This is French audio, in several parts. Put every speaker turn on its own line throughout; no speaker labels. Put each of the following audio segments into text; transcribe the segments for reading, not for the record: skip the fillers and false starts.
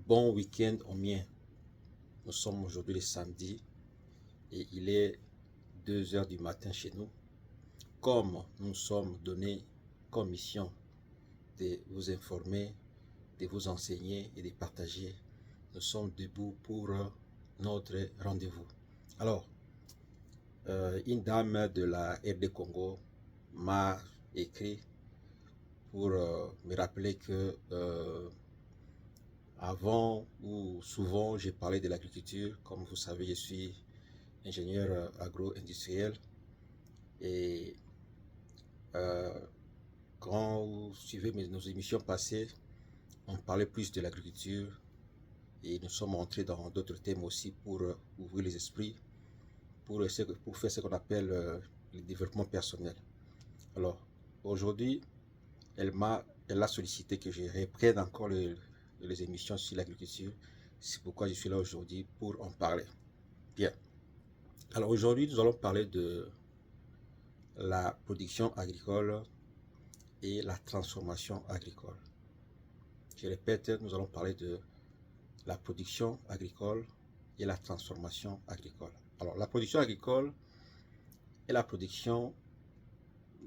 Bon week-end au mien. Nous sommes aujourd'hui le samedi et il est 2 heures du matin chez nous. Comme nous sommes donnés comme mission de vous informer, de vous enseigner et de partager, nous sommes debout pour notre rendez-vous. Alors, une dame de la RD Congo m'a écrit pour me rappeler que avant ou souvent j'ai parlé de l'agriculture. Comme vous savez, je suis ingénieur agro-industriel et euh, quand vous suivez nos émissions passées, on parlait plus de l'agriculture et nous sommes entrés dans d'autres thèmes aussi pour ouvrir les esprits, pour faire ce qu'on appelle le développement personnel. Alors, aujourd'hui, elle a sollicité que je reprenne encore les émissions sur l'agriculture. C'est pourquoi je suis là aujourd'hui pour en parler. Bien. Alors aujourd'hui, nous allons parler de la production agricole et la transformation agricole. Je répète, nous allons parler de la production agricole et la transformation agricole. Alors, la production agricole est la production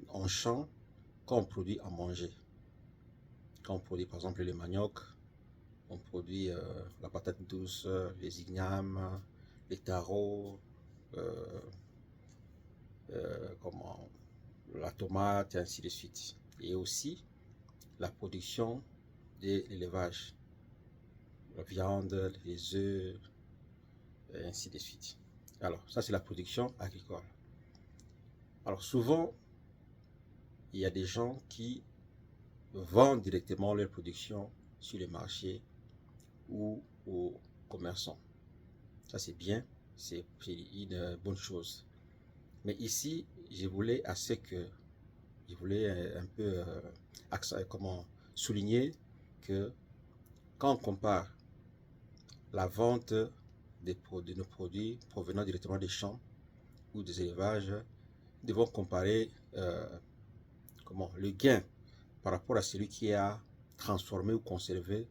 en champ qu'on produit à manger. Quand on produit par exemple le manioc, on produit la patate douce, les ignames, les tarots, euh, comment, la tomate et ainsi de suite. Et aussi la production de l'élevage, la viande, les œufs, et ainsi de suite. Alors, ça c'est la production agricole. Alors souvent, il y a des gens qui vendent directement leur production sur les marchés ou aux commerçants. Ça c'est bien, c'est une bonne chose. Mais ici, je voulais un peu comment souligner que quand on compare la vente de nos produits provenant directement des champs ou des élevages, nous devons comparer le gain par rapport à celui qui a transformé ou conservé.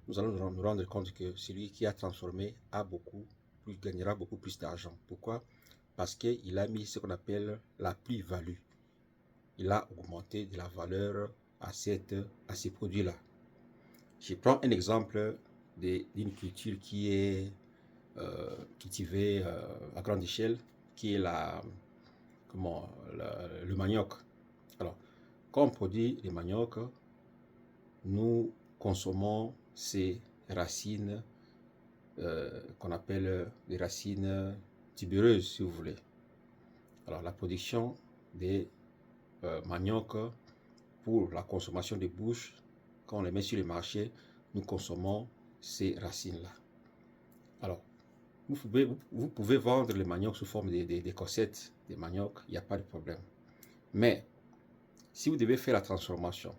Nous allons nous rendre compte que celui qui a transformé gagnera beaucoup plus d'argent. Pourquoi? Parce qu'il a mis ce qu'on appelle la plus-value. Il a augmenté de la valeur à ces produits-là. Je prends un exemple d'une culture qui est cultivée à grande échelle, qui est le manioc. Alors, quand on produit le manioc, nous consommons ces racines qu'on appelle des racines tubéreuses, si vous voulez. Alors, la production des manioc pour la consommation de bouche, quand on les met sur le marché, nous consommons ces racines-là. Alors, vous pouvez vendre les manioc sous forme des cossettes, des manioc, il n'y a pas de problème. Mais, si vous devez faire la transformation,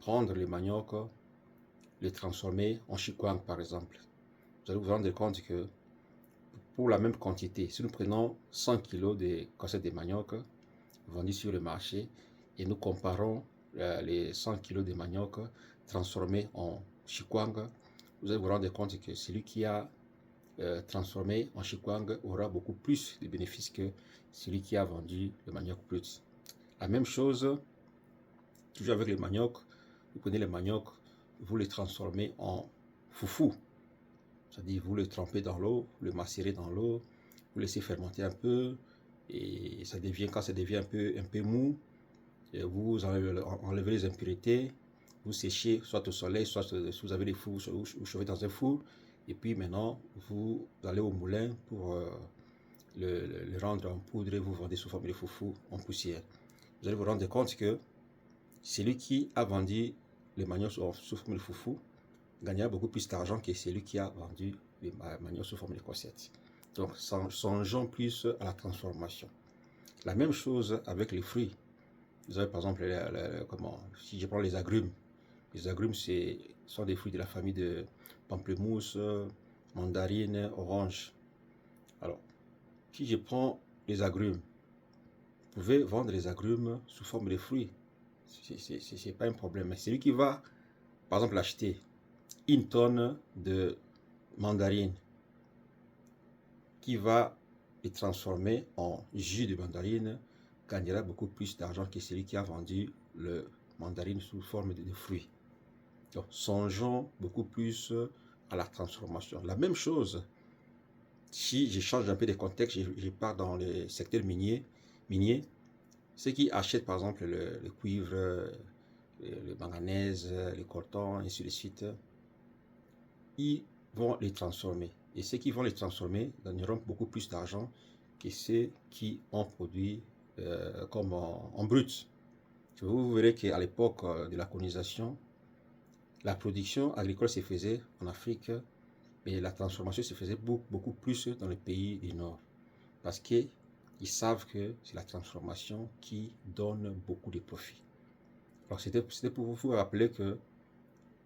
prendre les manioc, les transformer en chikwang par exemple, vous allez vous rendre compte que pour la même quantité, si nous prenons 100 kg de cossettes de manioc vendus sur le marché et nous comparons les 100 kg de manioc transformés en chikwang, vous allez vous rendre compte que celui qui a transformé en chikwang aura beaucoup plus de bénéfices que celui qui a vendu le manioc brut. La même chose, toujours avec le manioc, vous prenez le manioc, vous le transformez en foufou. C'est-à-dire vous le trempez dans l'eau, le macérez dans l'eau, vous laissez fermenter un peu, et quand ça devient un peu mou, vous enlevez les impuretés, vous séchez soit au soleil, soit si vous avez des fours, vous chauffez dans un four, et puis maintenant vous allez au moulin pour le rendre en poudre et vous vendez sous forme de foufou en poussière. Vous allez vous rendre compte que celui qui a vendu les manioc sous forme de foufou gagnera beaucoup plus d'argent que celui qui a vendu les manioc sous forme de cossette. Donc, songeons plus à la transformation. La même chose avec les fruits. Vous avez par exemple, si je prends les agrumes sont des fruits de la famille de pamplemousse, mandarine, orange. Alors, si je prends les agrumes, vous pouvez vendre les agrumes sous forme de fruits. C'est pas un problème. Mais celui qui va, par exemple, l'acheter une tonne de mandarine qui va être transformée en jus de mandarine gagnera beaucoup plus d'argent que celui qui a vendu le mandarine sous forme de fruits. Donc, songeons beaucoup plus à la transformation. La même chose, si je change un peu de contexte, je pars dans le secteur minier, ceux qui achètent par exemple le cuivre, le manganèse, le coltan, et ainsi de suite, ils vont les transformer. Et ceux qui vont les transformer gagneront beaucoup plus d'argent que ceux qui ont produit comme en brut. Vous verrez qu'à l'époque de la colonisation, la production agricole se faisait en Afrique, mais la transformation se faisait beaucoup plus dans les pays du Nord. Parce qu'ils savent que c'est la transformation qui donne beaucoup de profits. Alors c'était pour vous rappeler que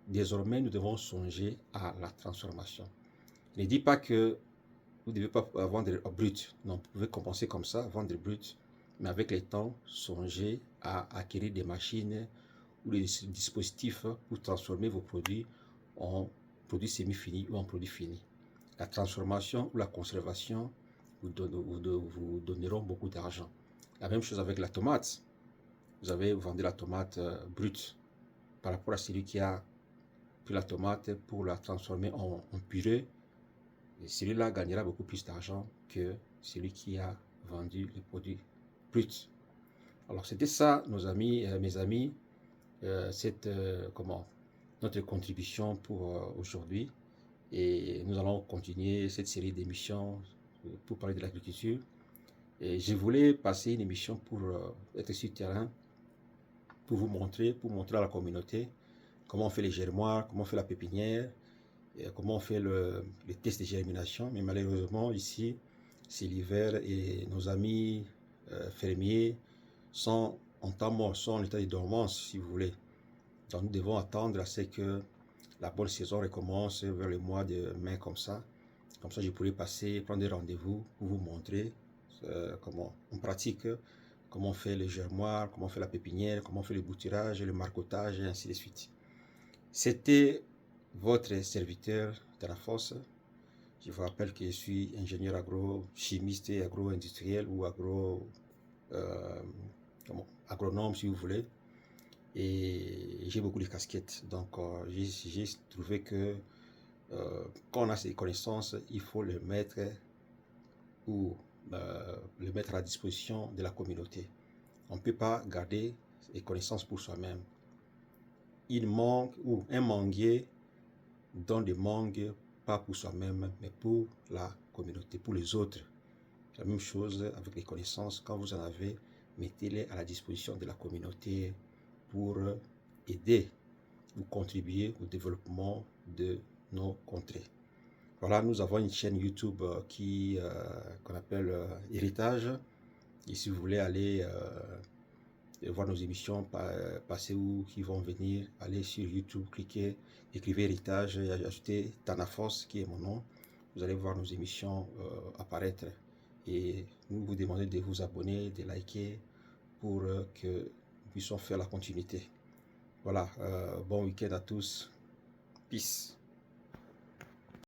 désormais nous devons songer à la transformation. Ne dis pas que vous ne devez pas vendre brut. Non, vous pouvez compenser comme ça, vendre brut. Mais avec le temps, songez à acquérir des machines ou des dispositifs pour transformer vos produits en produits semi-finis ou en produits finis. La transformation ou la conservation vous donneront beaucoup d'argent. La même chose avec la tomate. Vous avez vendu la tomate brute par rapport à celui qui a pris la tomate pour la transformer en purée. Et celui-là gagnera beaucoup plus d'argent que celui qui a vendu le produit brut. Alors c'était ça, nos amis, mes amis, notre contribution pour aujourd'hui. Et nous allons continuer cette série d'émissions pour parler de l'agriculture. Et je voulais passer une émission pour être sur le terrain, pour montrer à la communauté comment on fait les germoirs, comment on fait la pépinière, comment on fait le test de germination. Mais malheureusement, ici, c'est l'hiver et nos amis fermiers sont en temps mort, sont en état de dormance, si vous voulez. Donc, nous devons attendre à ce que la bonne saison recommence vers le mois de mai comme ça. Comme ça, je pourrais passer, prendre des rendez-vous pour vous montrer comment on pratique, comment on fait le germoir, comment on fait la pépinière, comment on fait le bouturage, le marcottage, et ainsi de suite. C'était votre serviteur de la force. Je vous rappelle que je suis ingénieur agrochimiste et agro-industriel ou agronome si vous voulez. Et j'ai beaucoup de casquettes. Donc j'ai trouvé que quand on a ces connaissances, il faut le mettre à la disposition de la communauté. On ne peut pas garder les connaissances pour soi-même. Il manque, ou un manguier donne des mangues pas pour soi-même, mais pour la communauté, pour les autres. La même chose avec les connaissances. Quand vous en avez, mettez-les à la disposition de la communauté pour aider ou contribuer au développement de nos contrées. Voilà, nous avons une chaîne YouTube qu'on appelle Héritage. Et si vous voulez aller voir nos émissions passées ou qui vont venir, allez sur YouTube, cliquez, écrivez Héritage et ajoutez Tanafos, qui est mon nom. Vous allez voir nos émissions apparaître. Et nous vous demandons de vous abonner, de liker pour que nous puissions faire la continuité. Voilà, bon week-end à tous. Peace.